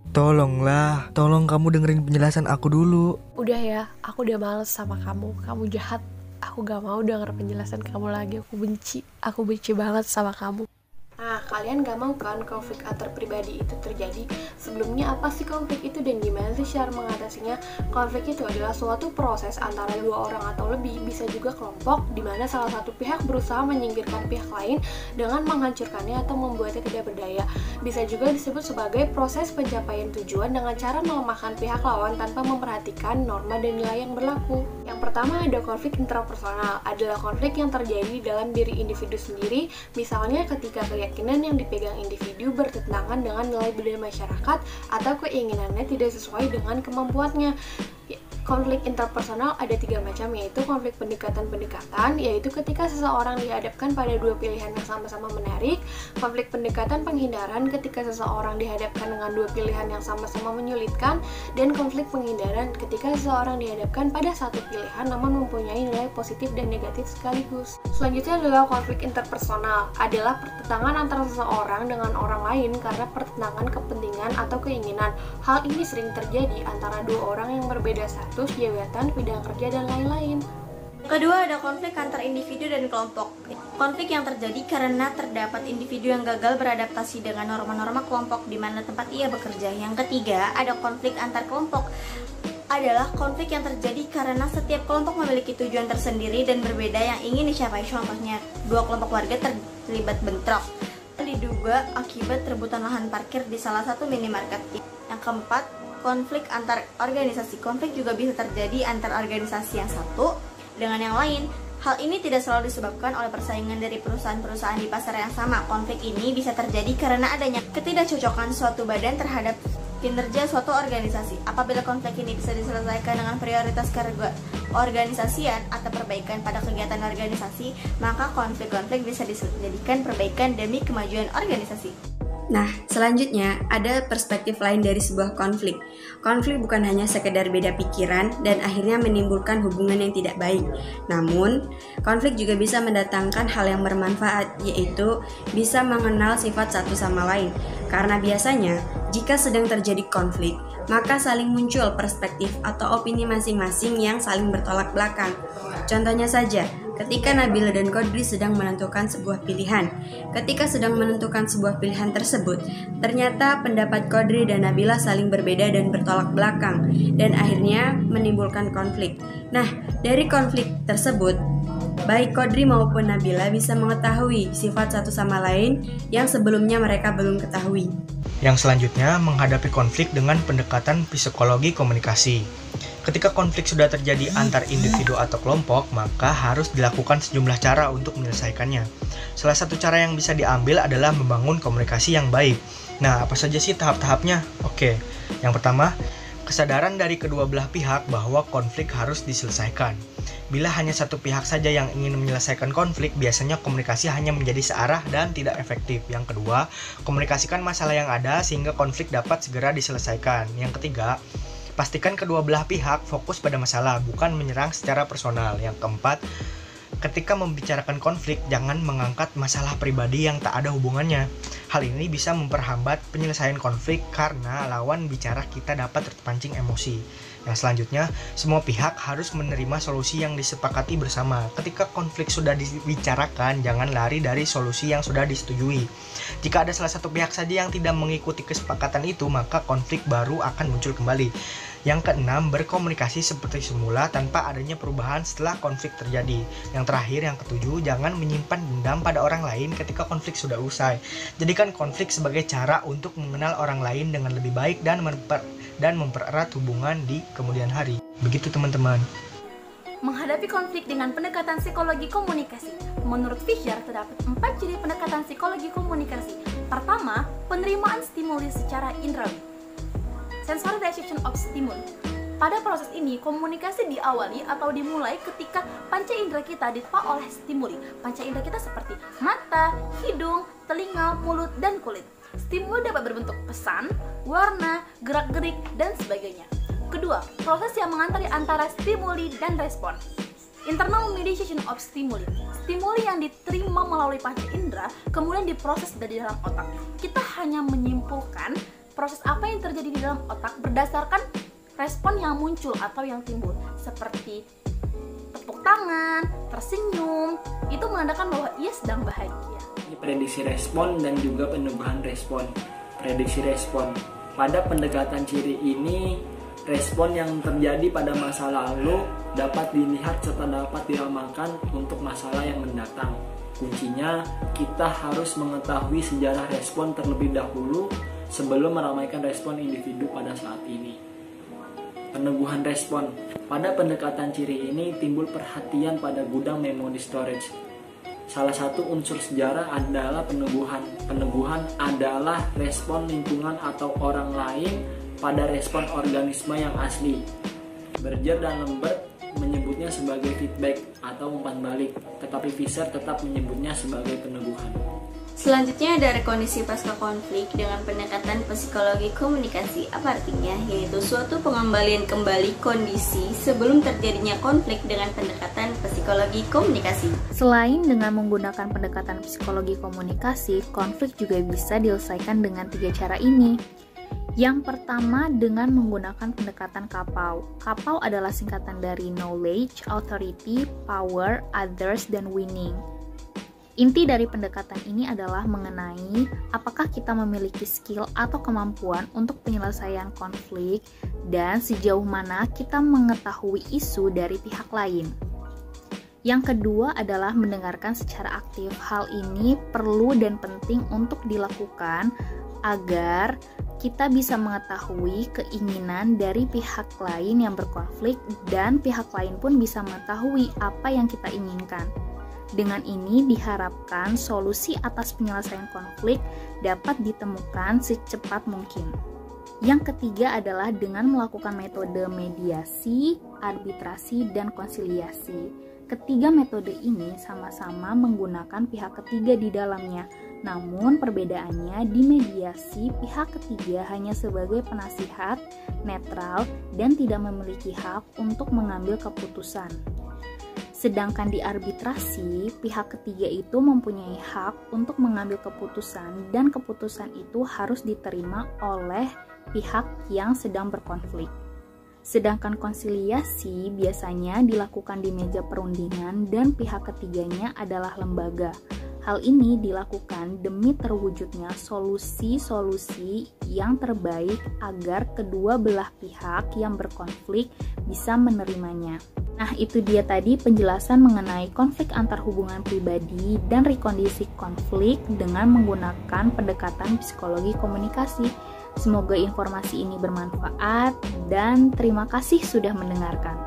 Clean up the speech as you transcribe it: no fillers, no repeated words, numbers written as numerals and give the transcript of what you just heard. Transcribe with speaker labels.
Speaker 1: Tolonglah, tolong kamu dengerin penjelasan aku dulu.
Speaker 2: Udah ya, aku udah males sama kamu. Kamu jahat. Aku gak mau denger penjelasan kamu lagi. Aku benci banget sama kamu. Nah, kalian gak mau kan konflik antar pribadi itu terjadi? Sebelumnya apa sih konflik itu dan gimana sih cara mengatasinya? Konflik itu adalah suatu proses antara dua orang atau lebih, bisa juga kelompok, di mana salah satu pihak berusaha menyingkirkan pihak lain dengan menghancurkannya atau membuatnya tidak berdaya. Bisa juga disebut sebagai proses pencapaian tujuan dengan cara melemahkan pihak lawan tanpa memperhatikan norma dan nilai yang berlaku. Yang pertama ada konflik intrapersonal, adalah konflik yang terjadi dalam diri individu sendiri, misalnya ketika keyakinan yang dipegang individu bertentangan dengan nilai budaya masyarakat atau keinginannya tidak sesuai dengan kemampuannya. Konflik interpersonal ada 3 macam, yaitu konflik pendekatan-pendekatan, yaitu ketika seseorang dihadapkan pada dua pilihan yang sama-sama menarik. Konflik pendekatan penghindaran ketika seseorang dihadapkan dengan dua pilihan yang sama-sama menyulitkan. Dan konflik penghindaran ketika seseorang dihadapkan pada satu pilihan namun mempunyai nilai positif dan negatif sekaligus. Selanjutnya adalah konflik interpersonal, adalah pertentangan antara seseorang dengan orang lain karena pertentangan kepentingan atau keinginan. Hal ini sering terjadi antara dua orang yang berbeda status, jabatan, bidang kerja, dan lain-lain.
Speaker 3: Kedua, ada konflik antar individu dan kelompok. Konflik yang terjadi karena terdapat individu yang gagal beradaptasi dengan norma-norma kelompok di mana tempat ia bekerja. Yang ketiga, ada konflik antar kelompok. Adalah konflik yang terjadi karena setiap kelompok memiliki tujuan tersendiri dan berbeda yang ingin dicapai. Contohnya, dua kelompok warga terlibat bentrok, diduga akibat rebutan lahan parkir di salah satu minimarket. Yang keempat, konflik antar organisasi. Konflik juga bisa terjadi antar organisasi yang satu dengan yang lain. Hal ini tidak selalu disebabkan oleh persaingan dari perusahaan-perusahaan di pasar yang sama. Konflik ini bisa terjadi karena adanya ketidakcocokan suatu badan terhadap kinerja suatu organisasi. Apabila konflik ini bisa diselesaikan dengan prioritas keorganisasian atau perbaikan pada kegiatan organisasi, maka konflik-konflik bisa dijadikan perbaikan demi kemajuan organisasi.
Speaker 4: Nah, selanjutnya ada perspektif lain dari sebuah konflik. Konflik bukan hanya sekedar beda pikiran dan akhirnya menimbulkan hubungan yang tidak baik. Namun, konflik juga bisa mendatangkan hal yang bermanfaat, yaitu bisa mengenal sifat satu sama lain. Karena biasanya, jika sedang terjadi konflik, maka saling muncul perspektif atau opini masing-masing yang saling bertolak belakang. Contohnya saja, ketika Nabila dan Qadri sedang menentukan sebuah pilihan. Ketika sedang menentukan sebuah pilihan tersebut, ternyata pendapat Qadri dan Nabila saling berbeda dan bertolak belakang, dan akhirnya menimbulkan konflik. Nah, dari konflik tersebut, baik Qadri maupun Nabila bisa mengetahui sifat satu sama lain yang sebelumnya mereka belum ketahui.
Speaker 1: Yang selanjutnya, menghadapi konflik dengan pendekatan psikologi komunikasi. Ketika konflik sudah terjadi antar individu atau kelompok, maka harus dilakukan sejumlah cara untuk menyelesaikannya. Salah satu cara yang bisa diambil adalah membangun komunikasi yang baik. Nah, apa saja sih tahap-tahapnya? Oke, yang pertama, kesadaran dari kedua belah pihak bahwa konflik harus diselesaikan. Bila hanya satu pihak saja yang ingin menyelesaikan konflik, biasanya komunikasi hanya menjadi searah dan tidak efektif. Yang kedua, komunikasikan masalah yang ada sehingga konflik dapat segera diselesaikan. Yang ketiga, pastikan kedua belah pihak fokus pada masalah, bukan menyerang secara personal. Yang keempat, ketika membicarakan konflik, jangan mengangkat masalah pribadi yang tak ada hubungannya. Hal ini bisa memperhambat penyelesaian konflik karena lawan bicara kita dapat terpancing emosi. Yang selanjutnya, semua pihak harus menerima solusi yang disepakati bersama. Ketika konflik sudah dibicarakan, jangan lari dari solusi yang sudah disetujui. Jika ada salah satu pihak saja yang tidak mengikuti kesepakatan itu, maka konflik baru akan muncul kembali. Yang keenam, berkomunikasi seperti semula tanpa adanya perubahan setelah konflik terjadi. Yang terakhir, yang ketujuh, jangan menyimpan dendam pada orang lain ketika konflik sudah usai. Jadikan konflik sebagai cara untuk mengenal orang lain dengan lebih baik dan mempererat hubungan di kemudian hari. Begitu teman-teman.
Speaker 5: Menghadapi konflik dengan pendekatan psikologi komunikasi. Menurut Fisher, terdapat 4 ciri pendekatan psikologi komunikasi. Pertama, penerimaan stimuli secara indrawi. Sensory reception of stimuli. Pada proses ini, komunikasi diawali atau dimulai ketika panca indera kita ditempa oleh stimuli. Panca indera kita seperti mata, hidung, telinga, mulut, dan kulit. Stimuli dapat berbentuk pesan, warna, gerak-gerik, dan sebagainya. Kedua, proses yang mengantari antara stimuli dan respon. Internal mediation of stimuli. Stimuli yang diterima melalui panca indera kemudian diproses dari dalam otak. Kita hanya menyimpulkan proses apa yang terjadi di dalam otak berdasarkan respon yang muncul atau yang timbul, seperti tepuk tangan, tersenyum, itu menandakan bahwa ia sedang bahagia.
Speaker 6: Prediksi respon dan juga penubuhan respon. Prediksi respon. Pada pendekatan ciri ini, respon yang terjadi pada masa lalu dapat dilihat serta dapat diramalkan untuk masalah yang mendatang. Kuncinya, kita harus mengetahui sejarah respon terlebih dahulu sebelum meramaikan respon individu pada saat ini. Peneguhan respon. Pada pendekatan ciri ini timbul perhatian pada gudang memory storage. Salah satu unsur sejarah adalah peneguhan. Peneguhan adalah respon lingkungan atau orang lain pada respon organisme yang asli. Berger dan Lambert menyebutnya sebagai feedback atau umpan balik, tetapi Fisher tetap menyebutnya sebagai peneguhan.
Speaker 3: Selanjutnya ada rekondisi pasca konflik dengan pendekatan psikologi komunikasi. Apa artinya? Yaitu suatu pengembalian kembali kondisi sebelum terjadinya konflik dengan pendekatan psikologi komunikasi.
Speaker 7: Selain dengan menggunakan pendekatan psikologi komunikasi, konflik juga bisa diselesaikan dengan 3 cara ini. Yang pertama dengan menggunakan pendekatan KAPAU. KAPAU adalah singkatan dari Knowledge, Authority, Power, Others, dan Winning. Inti dari pendekatan ini adalah mengenai apakah kita memiliki skill atau kemampuan untuk penyelesaian konflik dan sejauh mana kita mengetahui isu dari pihak lain. Yang kedua adalah mendengarkan secara aktif. Hal ini perlu dan penting untuk dilakukan agar kita bisa mengetahui keinginan dari pihak lain yang berkonflik dan pihak lain pun bisa mengetahui apa yang kita inginkan. Dengan ini diharapkan solusi atas penyelesaian konflik dapat ditemukan secepat mungkin. Yang ketiga adalah dengan melakukan metode mediasi, arbitrasi, dan konsiliasi. Ketiga metode ini sama-sama menggunakan pihak ketiga di dalamnya. Namun perbedaannya di mediasi, pihak ketiga hanya sebagai penasihat, netral, dan tidak memiliki hak untuk mengambil keputusan. Sedangkan di arbitrasi, pihak ketiga itu mempunyai hak untuk mengambil keputusan dan keputusan itu harus diterima oleh pihak yang sedang berkonflik. Sedangkan konsiliasi biasanya dilakukan di meja perundingan dan pihak ketiganya adalah lembaga. Hal ini dilakukan demi terwujudnya solusi-solusi yang terbaik agar kedua belah pihak yang berkonflik bisa menerimanya. Nah, itu dia tadi penjelasan mengenai konflik antar hubungan pribadi dan rekondisi konflik dengan menggunakan pendekatan psikologi komunikasi. Semoga informasi ini bermanfaat dan terima kasih sudah mendengarkan.